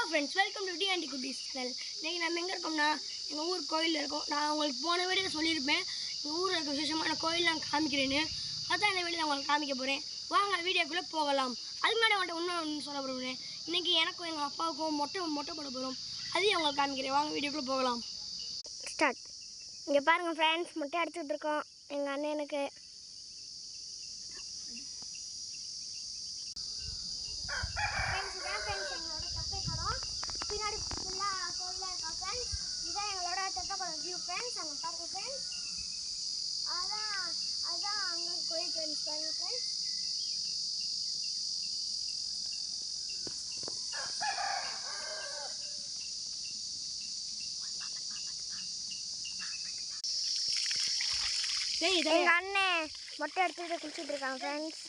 Friends, welcome to டி&டி குட்டீஸ் channel. இன்றைக்கி நம்ம எங்கே இருக்கோம்னா எங்கள் ஊர் கோயிலில் இருக்கோம். நான் உங்களுக்கு போன வீடியோ சொல்லியிருப்பேன் எங்கள் ஊரில் இருக்க விசேஷமான கோயில் நான் காமிக்கிறேன்னு. அதான் இந்த வீடியோ உங்களுக்கு காமிக்க போகிறேன். வாங்க வீடியோக்குள்ளே போகலாம். அதுக்கு முன்னாடி அவன்கிட்ட ஒன்று சொல்ல போகிறேன். இன்றைக்கி எனக்கும் எங்கள் அப்பாவுக்கும் மொட்டை போட போகிறோம். அதையும் அவங்களுக்கு காமிக்கிறேன். வாங்க வீடியோக்குள்ளே போகலாம். ஸ்டார்ட். இங்கே பாருங்கள் ஃப்ரெண்ட்ஸ், மொட்டை அடிச்சுட்டு இருக்கோம் எங்கள் அண்ணனுக்கு. பின்னாடி ஃபுல்லாக கோயிலாக இருக்கா ஃப்ரெண்ட்ஸ். இதுதான் எங்களோட தெப்பக்குளம் வியூ ஃப்ரெண்ட்ஸ். அங்கே பாருங்கள் ஃப்ரெண்ட்ஸ், அதான் அங்கே கோயில் ஃப்ரெண்ட்ஸ். பாருங்கள் ஃப்ரெண்ட்ஸ், எங்கள் அண்ணன் மொட்டை எடுத்துகிட்டு குளிச்சுட்டு இருக்காங்க ஃப்ரெண்ட்ஸ்.